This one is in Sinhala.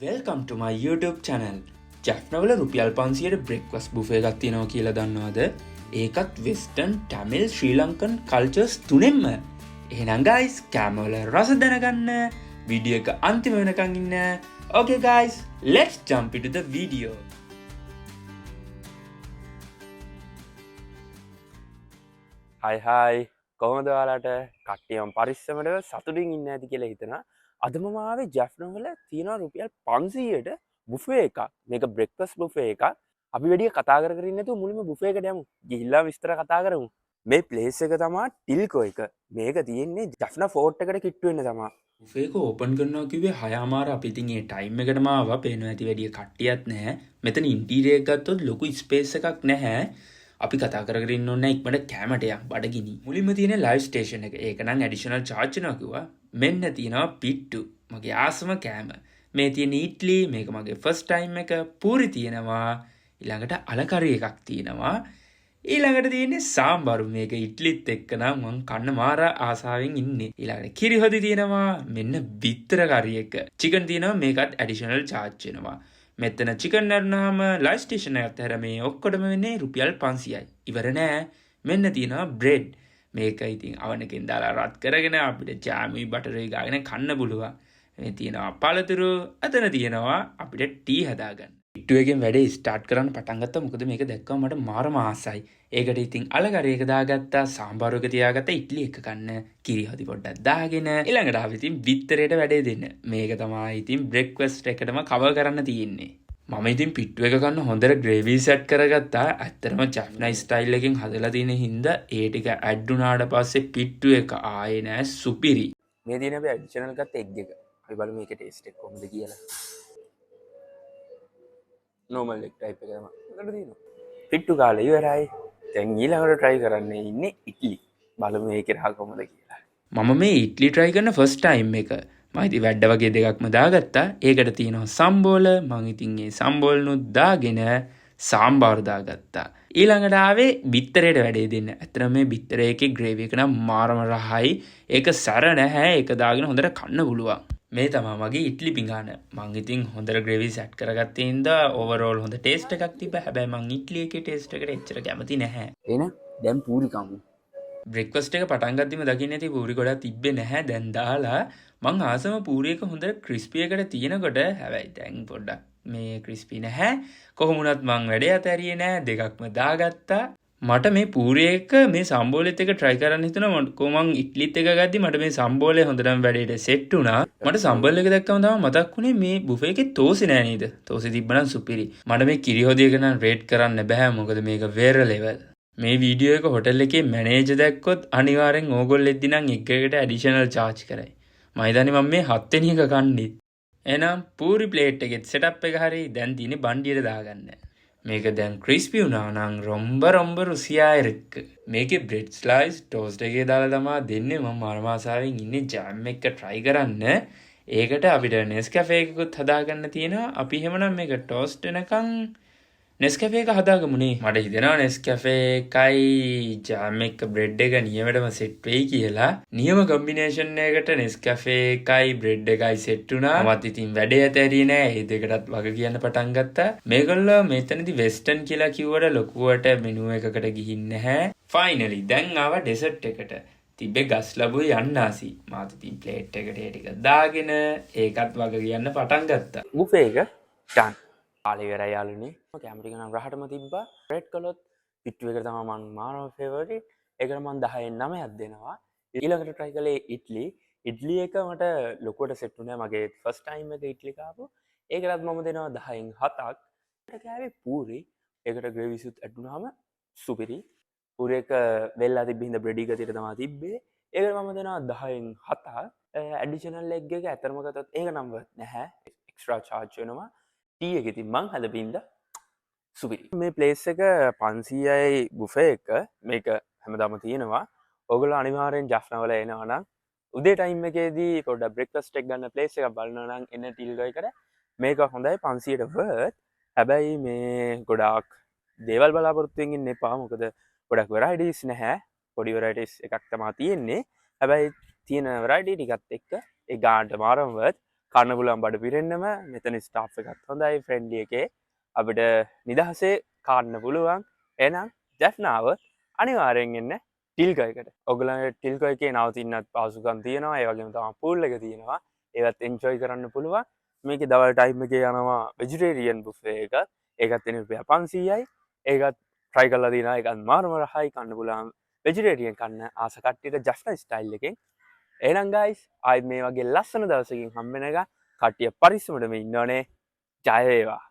Welcome to my YouTube channel. ජැෆ්නවල රුපියල් 500ට බ්‍රෙක්ෆාස්ට් බුෆේ එකක් තියෙනවා කියලා දන්නවද? ඒකත් වෙස්ටර්න්, ටැමිල්, ශ්‍රී ලංකන් කල්චර්ස් තුනෙන්ම. එහෙනම් guys, කැමවල රස දැනගන්න වීඩියෝ එක අන්තිම වෙනකන් ඉන්න. Okay guys, let's jump into the video. හයි කොහොමද ඔයාලට කට්ටියම පරිස්සමට සතුටින් ඉන්න ඇති කියලා හිතනවා. අද මම ආවේ ජැෆ්නවල තියෙන රුපියල් 500ට බුෆේ එකක්. මේක බ්‍රෙක්ෆාස්ට් බුෆේ එකක්. අපි වැඩි කතා කර කර ඉන්නේ නැතුව මුලින්ම බුෆේ එකට යමු. ගිහිල්ලා විස්තර කතා කරමු. මේ ප්ලේස් එක තමයි ටිල්කෝ එක. මේක තියෙන්නේ ජැෆ්නා ෆෝර්ට් එකට කිට්ටු වෙන්න තමයි. බුෆේ එක ඕපන් කරනවා කිව්වේ 6:00 අපි ඉතින් ඒ ටයිම් එකටම ආවා. පේනවා ඇති වැඩි කට්ටියක් නැහැ. මෙතන ඉන්ටීරියර් එක ගත්තොත් ලොකු ස්පේස් එකක් නැහැ. අපි කතා කරගෙන ඉන්න ඕනේ ඉක්මනට කැමරට යන්න බඩගිනි. මුලින්ම තියෙන ලයිව් ස්ටේෂන් එක. ඒක නම් ඇඩිෂනල් charge වෙනවා කිව්වා. මෙන්න තියෙනවා පිට්ටු. මගේ ආසම කෑම. මේ තියෙන ඉඩ්ලි, මේක මගේ ෆස්ට් ටයිම් එක. පූරි තියෙනවා. ඊළඟට අලකරි එකක් තියෙනවා. ඊළඟට තියෙන්නේ සාම්බාරු. මේක ඉඩ්ලිත් එක්ක නම් මං කන්න මාර ආසාවෙන් ඉන්නේ. ඊළඟට කිරි හොදි තියෙනවා. මෙන්න බිත්තර කරි එක. චිකන් තියෙනවා. මේකත් ඇඩිෂනල් charge වෙනවා. මෙතන චිකන් නරනහම ලයිව් ස්ටේෂන් එකත් හැර මේ ඔක්කොටම වෙන්නේ රුපියල් 500යි. ඉවර නෑ. මෙන්න තියෙනවා බ්‍රෙඩ්. මේක ඉතින් අවනකින් දාලා රත් කරගෙන අපිට ජෑමුයි බටරුයි ගාගෙන කන්න පුළුවන්. මේ තියෙනවා පළතුරු. අතන තියෙනවා අපිට ටී හදාගන්න. පිට්ටු එකෙන් වැඩේ ස්ටාර්ට් කරන්න පටන් ගත්තා. මොකද මේක දැක්කම මට මාරම ආසයි. ඒකට ඉතින් අලකරි එක දාගත්තා, සාම්බාරු එක තියාගත්තා, ඉඩ්ලි එක කන්න, කිරි හොදි පොඩ්ඩක් දාගෙන ඊළඟට ආව ඉතින් බිත්තරේට වැඩේ දෙන්න. මේක තමයි ඉතින් බ්‍රෙක්ෆාස්ට් එකටම කවර් කරන්න තියෙන්නේ. මම ඉතින් පිට්ටු එක ගන්න හොඳට ග්‍රේවි සෙට් කරගත්තා. ඇත්තටම ජැප්නයිස් ස්ටයිල් එකෙන් හදලා තියෙන හින්දා ඒ ටික ඇඩ් වුණාට පස්සේ පිට්ටු එක ආයේ නෑ සුපිරි. මේ තියෙන අපි ඇඩිෂනල් ගත්ත එග් එක. අපි බලමු මේකේ ටේස්ට් එක කොහොමද කියලා. නෝමල් එග් ටයිප් එක තමයි. උඩට තියෙනවා. පිට්ටු කාලේ ඉවරයි. දැන් ඊළඟට try කරන්න ඉන්නේ ඉඩ්ලි. බලමු මේකේ රහ කොහොමද කියලා. මම මේ ඉඩ්ලි try කරන ෆස්ට් ටයිම් එක. මම ඉතින් වැඩ වගේ දෙකක්ම දාගත්තා. ඒකට තියෙනවා සම්බෝල. මම ඉතින් ඒ සම්බෝලනුත් දාගෙන සාම්බාරු දාගත්තා. ඊළඟට ආවේ බිත්තරේට වැඩේ දෙන්න. ඇත්තටම මේ බිත්තරේ එකේ ග්‍රේවි එක නම් මාරම රහයි. ඒක සැර නැහැ. ඒක දාගෙන හොඳට කන්න පුළුවන්. මේ තමයි මගේ ඉඩ්ලි පිඟාන. මං ඉතින් හොඳට ග්‍රේවි සෙට් කරගත්තේ හින්දා ඕවරෝල් හොඳ ටේස්ට් එකක් තිබ්බා. හැබැයි මං ඉඩ්ලි එකේ ටේස්ට් එකට එච්චර කැමති නැහැ. එන දැන් පූරි කමු. බ්‍රෙක්ෆාස්ට් එක පටන් ගත්තම දකින්න ඇති පූරි ගොඩක් තිබ්බේ නැහැ. දැන් දාලා මං ආසම පූරි එක හොඳට ක්‍රිස්පි එකට තියෙනකොට හැබැයි දැන් පොඩ්ඩක් මේ ක්‍රිස්පි නැහැ. කොහොම වුණත් මං වැඩේ අතහැරියේ නැහැ. දෙකක්ම දාගත්තා. මට මේ පූරි එක මේ සම්බෝලෙත් එක try කරන්න හිතුණා. මං ඉඩ්ලිත් එක ගද්දි මට මේ සම්බෝලේ හොඳටම වැඩේට සෙට් වුණා. මට සම්බෝල එක දැක්කම තමයි මතක් වුණේ මේ බුෆේ එකේ තෝසි නෑ නේද? තෝසි තිබ්බනම් සුපිරි. මට මේ කිරි හොදි එක නම් රේට් කරන්න බෑ. මොකද මේක වෙර ලෙවල්. මේ වීඩියෝ එක හොටල් එකේ මැනේජර් දැක්කොත් අනිවාර්යෙන් ඕගොල්ලෝ එද්දි නම් එකකට ඇඩිෂනල් charge කරයි. මම හිතන්නේ මම මේ 7 වෙනි එක කන්නේ. එහෙනම් පූරි ප්ලේට් එකේ සෙටප් එක හරියි. දැන් තියෙන්නේ බණ්ඩියට දාගන්න. මේක දැන් ක්‍රිස්පි වුණා නම් රොම්බ රුසියා ඉருக்கு. මේකේ බ්‍රෙඩ් ස්ලයිස් ටෝස්ට් එකේ දාලා තමයි දෙන්නේ. මම මාරමාසාවෙන් ඉන්නේ ජෑම් එක try කරන්න. ඒකට අපිට නෙස්කැෆේ එකකුත් හදාගන්න තියෙනවා. අපි එහෙමනම් මේක ටෝස්ට් වෙනකන් නෙස්කැෆේ එක හදාගමුනේ. මට හිතෙනවා නෙස්කැෆේ එකයි ජෑම් එක බ්‍රෙඩ් එක නියමටම සෙට් වෙයි කියලා. නියම කොම්බිනේෂන් එකකට නෙස්කැෆේ එකයි බ්‍රෙඩ් එකයි සෙට් වුණා. මමත් ඉතින් වැඩේ ඇතහැරියේ නෑ. මේ දෙකටත් වග කියන්න පටන් ගත්තා. මේගොල්ලෝ මෙතනදී වෙස්ටර්න් කියලා කිව්වට ලොකුවට මෙනු එකකට ගිහින් නැහැ. ෆයිනලි දැන් ආවා ඩෙසර්ට් එකට. තිබ්බේ ගස් ලැබුවේ යන්නාසි. මාත් ඉතින් ප්ලේට් එකට ඒ ටික දාගෙන ඒකත් වග කියන්න පටන් ගත්තා. බුෆේ එක done. කාලේ ඉවරයි යාළුවනේ. කැමරි එක නම් රහටම තිබ්බා. රෙඩ් කළොත් පිට්ටු එක තමයි මම මාරම ෆේවරිට්. ඒකට මම 10න් 9ක් දෙනවා. ඊළඟට try කළේ ඉඩ්ලි. ඉඩ්ලි එක මට ලොකුවට සෙට් වුණා. මගේ ෆස්ට් ටයිම් එක ඉඩ්ලි කාපු. ඒකටත් මම දෙනවා 10න් 7ක්. ඊට කෑවේ පූරි. ඒකට ග්‍රේවි සුත් ඇඩ් වුණාම සුපිරි. පූරි එක වෙල්ලා තිබ්බ හින්දා බ්‍රෙඩි ගතියට තමයි තිබ්බේ. ඒකට මම දෙනවා 10න් 7ක්. ඇඩිෂනල් එග් එක ඇතරම ගත්තොත් ඒක නම් නැහැ. එක්ස්ට්‍රා charge වෙනවා. ටී එක ඉතින් මං හදපින්ද සුපිරි. මේ ප්ලේස් එක 500යි බුෆේ එක. මේක හැමදාම තියෙනවා. ඔයගොල්ලෝ අනිවාර්යෙන් ජැෆ්නවල එනවා නම් උදේ ටයිම් එකේදී පොඩ්ඩක් බ්‍රෙක්ෆාස්ට් එක ගන්න ප්ලේස් එකක් බලනවා නම් එන්න ටිල්ගෝ එකට. මේක හොඳයි 500ට worth. හැබැයි මේ ගොඩාක් දේවල් බලාපොරොත්තුෙන් ඉන්න එපා. මොකද ගොඩක් varieties නැහැ. පොඩි varieties එකක් තමයි තියෙන්නේ. හැබැයි තියෙන variety ටිකත් එක්ක ඒ ගානට මාරම worth. කන්න පුළුවන් බඩ පිරෙන්නම මෙතන ස්ටාෆ් එකත් හොඳයි ෆ්‍රෙන්ඩ්ලි එකේ අපිට නිදහසේ කාන්න පුළුවන් එහෙනම් ජැෆ්නාව අනිවාර්යෙන් එන්න ටිල්කයකට ඔයගලන්ට ටිල්කය එකේ නවතින්නත් පහසුකම් තියෙනවා ඒ වගේම තමයි පූල් එක තියෙනවා ඒවත් එන්ජොයි කරන්න පුළුවන් මේකේ දවල් ටයිම් එකේ යනවා වෙජිටේරියන් බුෆේ එක ඒකත් එන රුපියල් 500යි ඒකත් try කරලා දිනවා ඒකත් මාරම රහයි කන්න පුළුවන් වෙජිටේරියන් කන්න ආස කට්ටියට ජැෆ්නා ස්ටයිල් එකෙන් එහෙනම් guys ආයි මේ වගේ ලස්සන දවසකින් හම්බ වෙන එක කට්ටිය පරිස්සමටම ඉන්නවනේ ජය වේවා